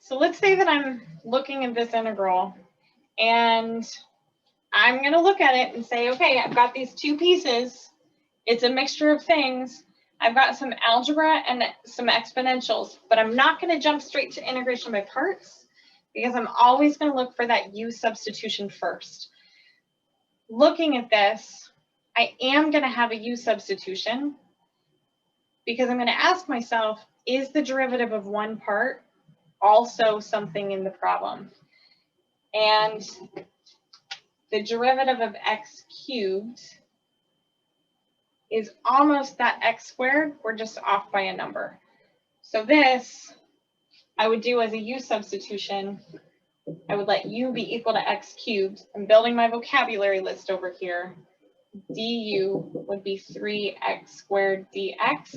So let's say that I'm looking at this integral and I'm going to look at it and say, okay, I've got these two pieces. It's a mixture of things. I've got some algebra and some exponentials, but I'm not going to jump straight to integration by parts because I'm always going to look for that u substitution first. Looking at this, I am going to have a u substitution because I'm going to ask myself, is the derivative of one part also something in the problem? And the derivative of x cubed is almost that x squared. We're just off by a number. So this I would do as a u substitution. I would let u be equal to x cubed. I'm building my vocabulary list over here. Du would be 3x squared dx.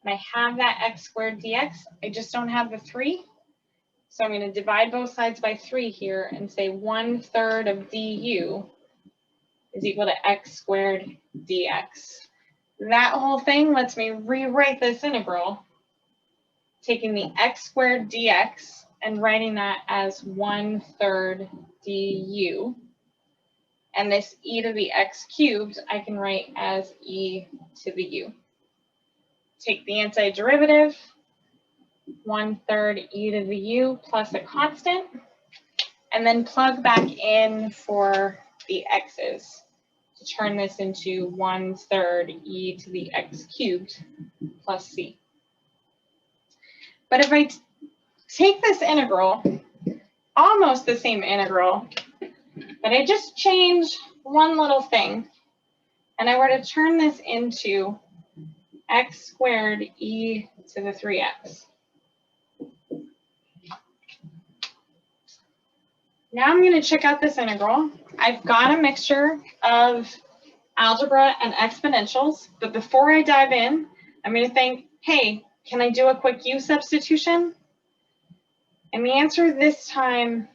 And I have that x squared dx. I just don't have the 3. So I'm going to divide both sides by 3 here and say 1/3 of du is equal to x squared dx. That whole thing lets me rewrite this integral, taking the x squared dx and writing that as 1/3 du. And this e to the x cubed, I can write as e to the u. Take the antiderivative, 1/3 e to the u plus a constant, and then plug back in for the x's to turn this into 1/3 e to the x cubed plus c. But if I take this integral, almost the same integral, but I just change one little thing, and I were to turn this into x squared e to the 3x. Now I'm going to check out this integral. I've got a mixture of algebra and exponentials, but before I dive in, I'm going to think, hey, can I do a quick u substitution? And the answer this time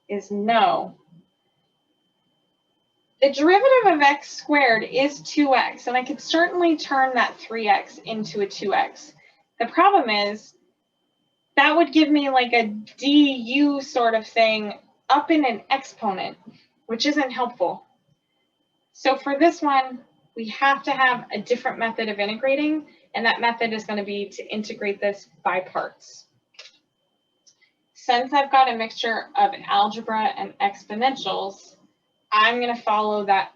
is no. The derivative of x squared is 2x, and I could certainly turn that 3x into a 2x. The problem is that would give me like a du sort of thing up in an exponent, which isn't helpful. So for this one, we have to have a different method of integrating, and that method is going to be to integrate this by parts. Since I've got a mixture of algebra and exponentials, I'm going to follow that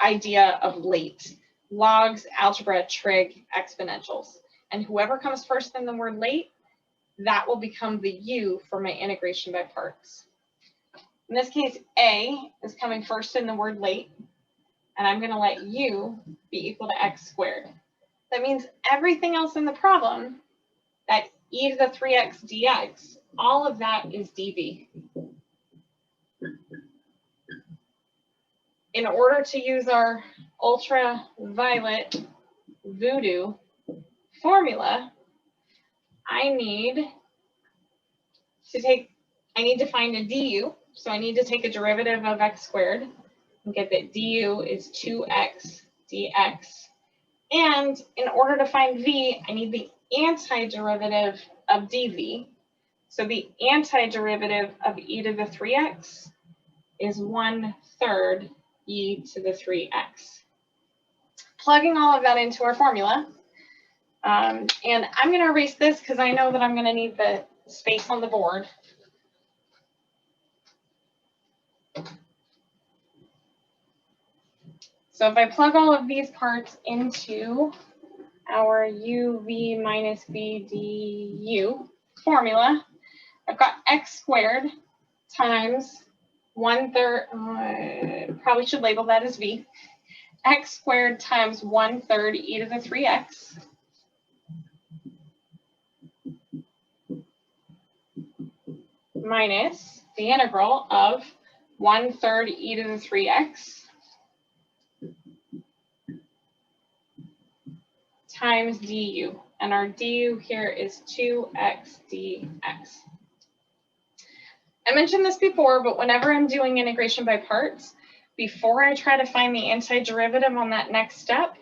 idea of late. Logs, algebra, trig, exponentials. And whoever comes first in the word late, that will become the u for my integration by parts. In this case, a is coming first in the word late, and I'm going to let u be equal to x squared. That means everything else in the problem, that e to the 3x dx, all of that is dv. In order to use our ultraviolet voodoo formula, I need to find a du. So I need to take a derivative of x squared and get that du is 2x dx. And in order to find v, I need the antiderivative of dv. So the antiderivative of e to the 3x is 1/3 e to the 3x. Plugging all of that into our formula. And I'm going to erase this because I know that I'm going to need the space on the board. So if I plug all of these parts into our uv minus v du formula, I've got x squared times 1/3, probably should label that as v, x squared times 1/3 e to the 3x minus the integral of 1/3 e to the 3x times du, and our du here is 2x dx. I mentioned this before, but whenever I'm doing integration by parts, before I try to find the antiderivative on that next step,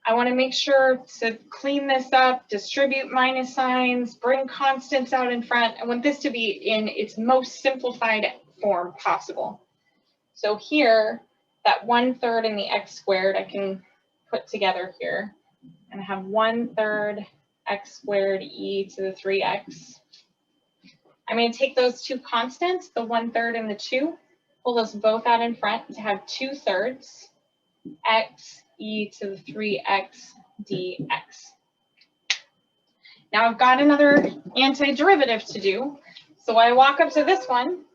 I want to make sure to clean this up, distribute minus signs, bring constants out in front. I want this to be in its most simplified form possible. So here, that 1/3 in the x squared I can put together here. And I have 1/3 x squared e to the 3x. I'm going to take those two constants, the 1/3 and the 2, pull those both out in front to have 2/3 x e to the 3x dx. Now I've got another antiderivative to do. So I walk up to this one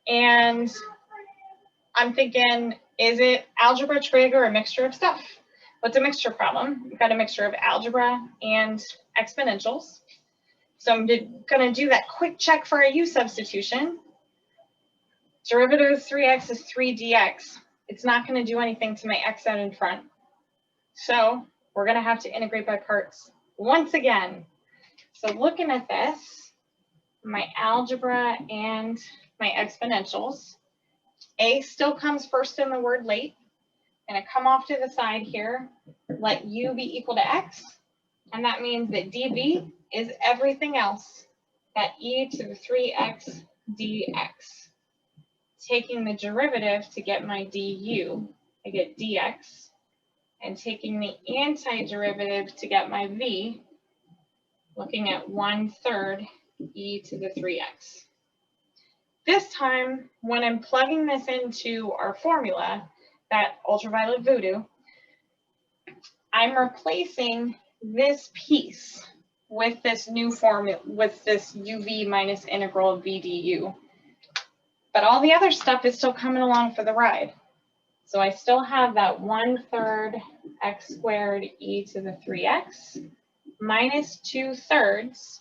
and I'm thinking, is it algebra, trig, or a mixture of stuff? What's a mixture problem? We've got a mixture of algebra and exponentials. So I'm going to do that quick check for a u substitution. Derivative of 3x is 3 dx. It's not going to do anything to my x out in front. So we're going to have to integrate by parts once again. So looking at this, my algebra and my exponentials, a still comes first in the word late. I'm going to come off to the side here, let u be equal to x, and that means that dv is everything else at e to the 3x dx. Taking the derivative to get my du, I get dx, and taking the antiderivative to get my v, looking at 1/3 e to the 3x. This time, when I'm plugging this into our formula, that ultraviolet voodoo, I'm replacing this piece with this new formula, with this uv minus integral of v du. But all the other stuff is still coming along for the ride. So I still have that 1/3 x squared e to the 3x minus 2/3.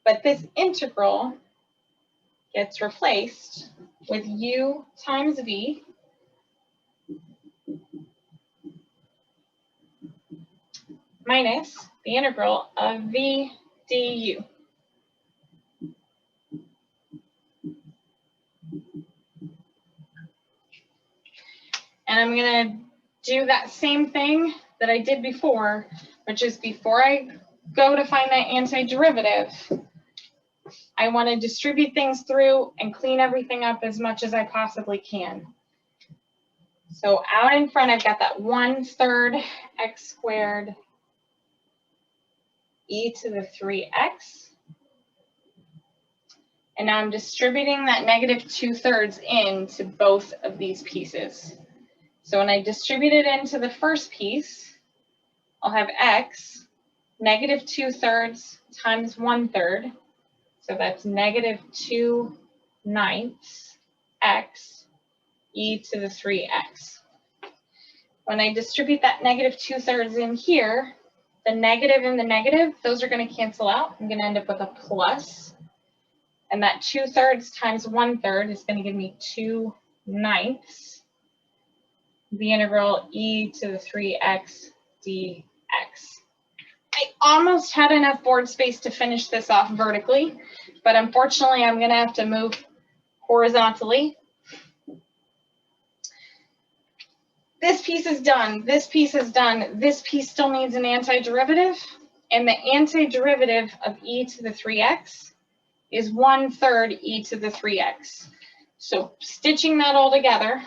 But this integral gets replaced with u times v minus the integral of v du. And I'm going to do that same thing that I did before, which is before I go to find that antiderivative, I want to distribute things through and clean everything up as much as I possibly can. So out in front, I've got that 1/3 x squared e to the 3x. And now I'm distributing that negative 2/3 into both of these pieces. So when I distribute it into the first piece, I'll have x negative 2/3 times 1/3. So that's negative 2/9 x e to the 3x. When I distribute that negative 2/3 in here, the negative and the negative, those are going to cancel out. I'm going to end up with a plus. And that 2/3 times 1/3 is going to give me 2/9 the integral e to the 3x dx. I almost had enough board space to finish this off vertically, but unfortunately I'm going to have to move horizontally. This piece is done. This piece is done. This piece still needs an antiderivative, and the antiderivative of e to the 3x is 1/3 e to the 3x. So stitching that all together,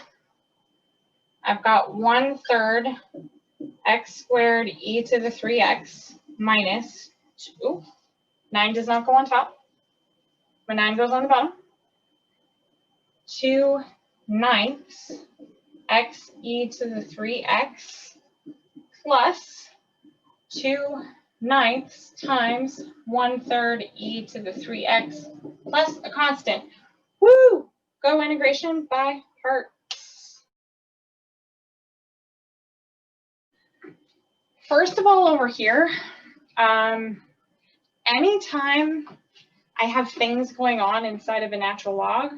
I've got 1/3 x squared e to the 3x minus 2. 9 does not go on top, but 9 goes on the bottom. 2/9 x e to the 3x plus 2/9 times 1/3 e to the 3x plus a constant. Woo! Go integration by parts. First of all, over here, anytime I have things going on inside of a natural log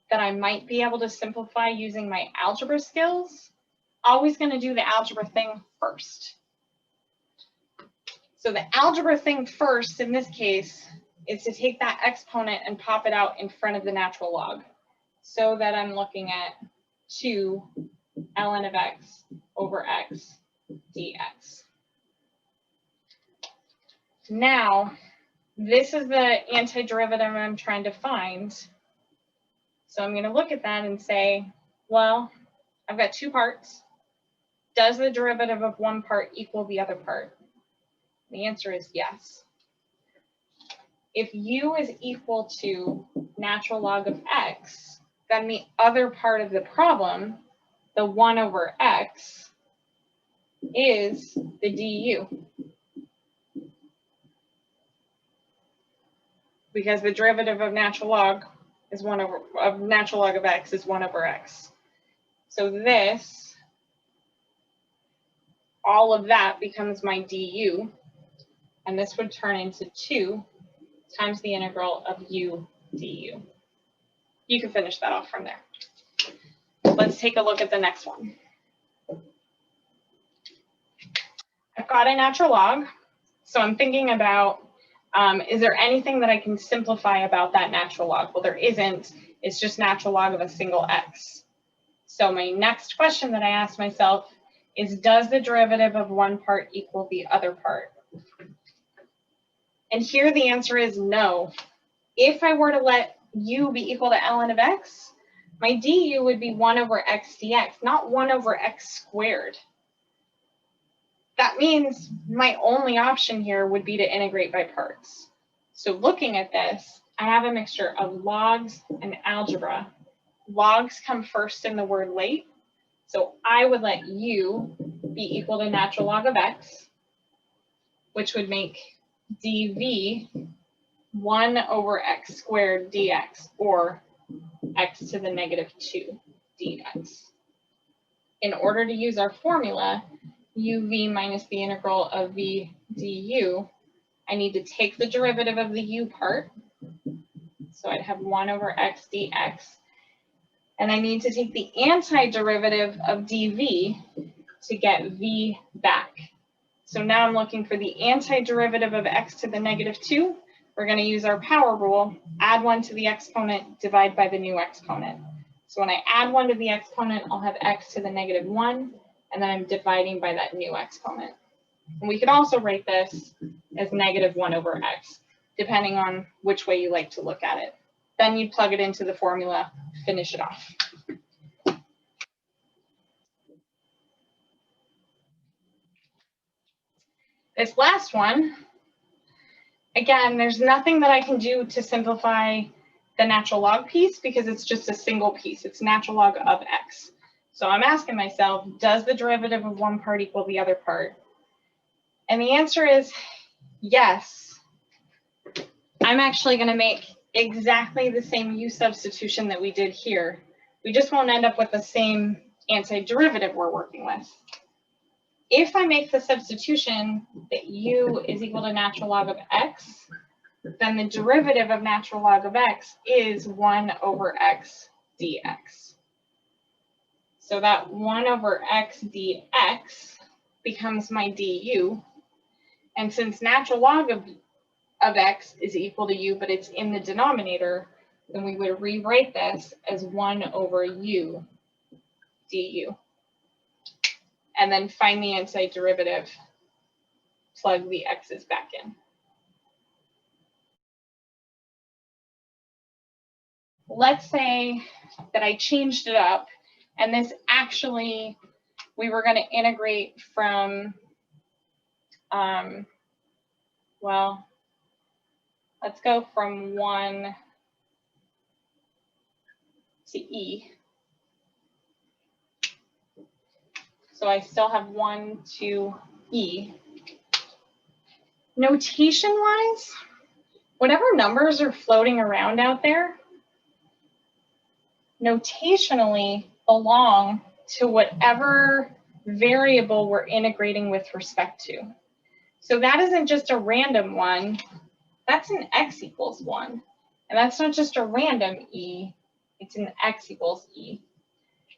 that I might be able to simplify using my algebra skills, always going to do the algebra thing first. So the algebra thing first in this case is to take that exponent and pop it out in front of the natural log, so that I'm looking at 2 ln of x over x dx. Now, this is the antiderivative I'm trying to find. So I'm going to look at that and say, well, I've got two parts. Does the derivative of one part equal the other part? The answer is yes. If u is equal to natural log of x, then the other part of the problem, the 1 over x, is the du. Because the derivative of natural log is 1 over, of natural log of x is 1 over x. So this, all of that becomes my du, and this would turn into 2 times the integral of u du. You can finish that off from there. Let's take a look at the next one. I've got a natural log, so I'm thinking about, is there anything that I can simplify about that natural log? Well, there isn't. It's just natural log of a single x. So my next question that I ask myself is, does the derivative of one part equal the other part? And here the answer is no. If I were to let u be equal to ln of x, my du would be 1 over x dx, not 1 over x squared. That means my only option here would be to integrate by parts. So looking at this, I have a mixture of logs and algebra. Logs come first in the word late, so I would let u be equal to natural log of x, which would make dv 1 over x squared dx, or x to the negative 2 dx. In order to use our formula, uv minus the integral of v du, I need to take the derivative of the u part. So I'd have 1 over x dx. And I need to take the antiderivative of dv to get v back. So now I'm looking for the antiderivative of x to the negative 2. We're going to use our power rule, add 1 to the exponent, divide by the new exponent. So when I add 1 to the exponent, I'll have x to the negative 1, and then I'm dividing by that new exponent. And we could also write this as negative 1 over x, depending on which way you like to look at it. Then you plug it into the formula, finish it off. This last one, again, there's nothing that I can do to simplify the natural log piece because it's just a single piece. It's natural log of x. So I'm asking myself, does the derivative of one part equal the other part? And the answer is yes. I'm actually going to make exactly the same u substitution that we did here. We just won't end up with the same antiderivative we're working with. If I make the substitution that u is equal to natural log of x, then the derivative of natural log of x is 1 over x dx. So that 1 over x dx becomes my du. And since natural log of x is equal to u, but it's in the denominator, then we would rewrite this as 1 over u du. And then find the antiderivative, plug the x's back in. Let's say that I changed it up, and this actually, we were going to integrate from, well, let's go from 1 to e. So I still have 1 to e. Notation-wise, whatever numbers are floating around out there, notationally belong to whatever variable we're integrating with respect to. So that isn't just a random one, that's an x equals 1. And that's not just a random e, it's an x equals e.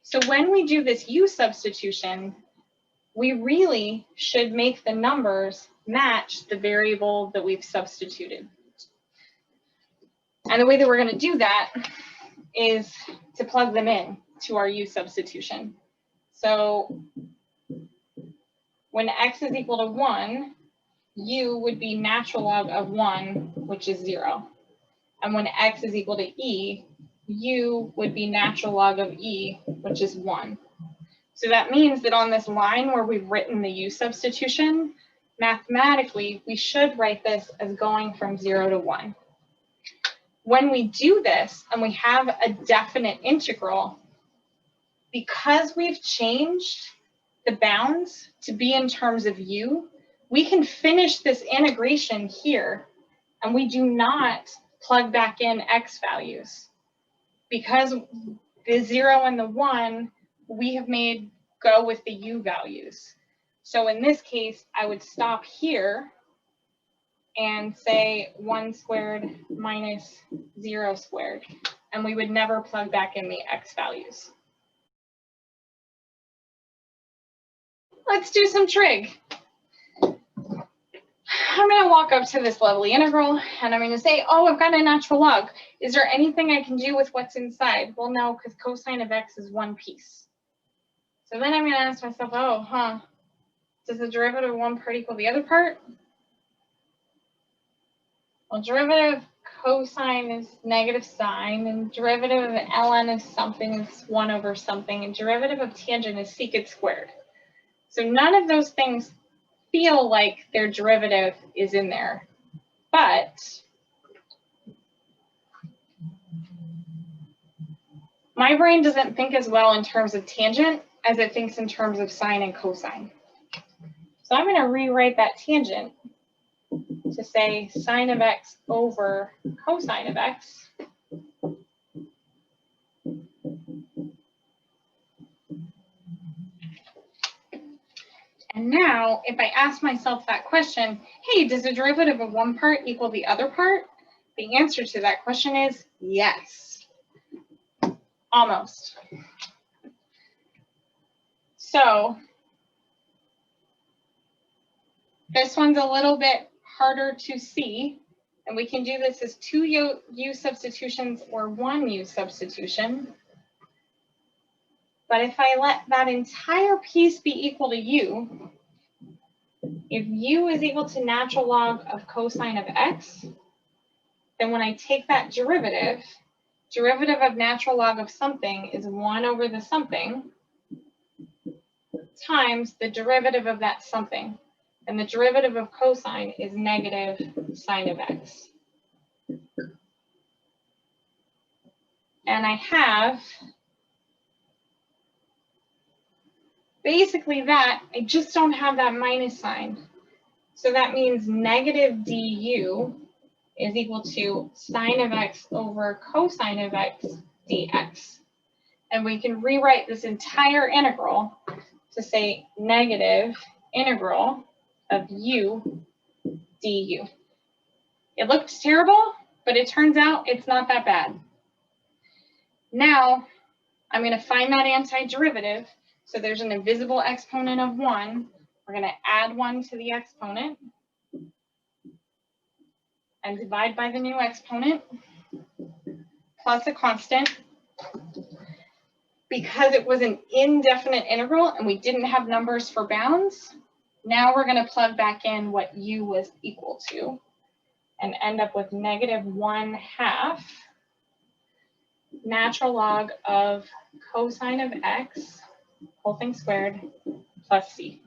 So when we do this u substitution, we really should make the numbers match the variable that we've substituted. And the way that we're going to do that is to plug them in to our u substitution. So When x is equal to 1, u would be natural log of 1, which is 0. And when x is equal to e, u would be natural log of e, which is 1. So that means that on this line where we've written the u substitution, mathematically, we should write this as going from 0 to 1. When we do this and we have a definite integral, because we've changed the bounds to be in terms of u, we can finish this integration here, and we do not plug back in x values. Because the 0 and the 1, we have made go with the u values. So in this case, I would stop here and say 1 squared minus 0 squared, and we would never plug back in the x values. Let's do some trig. I'm going to walk up to this lovely integral, and I'm going to say, oh, I've got a natural log. Is there anything I can do with what's inside? Well, no, because cosine of x is one piece. So then I'm going to ask myself, oh, does the derivative of one part equal the other part? Well, derivative of cosine is negative sine, and derivative of ln of something is 1 over something, and derivative of tangent is secant squared. So none of those things feel like their derivative is in there, but my brain doesn't think as well in terms of tangent as it thinks in terms of sine and cosine. So I'm going to rewrite that tangent to say sine of x over cosine of x. And now, if I ask myself that question, hey, does the derivative of one part equal the other part? The answer to that question is yes. Almost. So this one's a little bit harder to see, and we can do this as 2 u substitutions or 1 u substitution. But if I let that entire piece be equal to u, if u is equal to natural log of cosine of x, then when I take that derivative of natural log of something is 1 over the something times the derivative of that something. And the derivative of cosine is negative sine of x. And I have basically that. I just don't have that minus sign. So that means negative du is equal to sine of x over cosine of x dx. And we can rewrite this entire integral to say negative integral of u du. It looks terrible, but it turns out it's not that bad. Now, I'm going to find that antiderivative. So there's an invisible exponent of 1. We're going to add 1 to the exponent and divide by the new exponent plus a constant. Because it was an indefinite integral and we didn't have numbers for bounds, now we're going to plug back in what u was equal to and end up with negative 1/2 natural log of cosine of x, whole thing squared, plus c.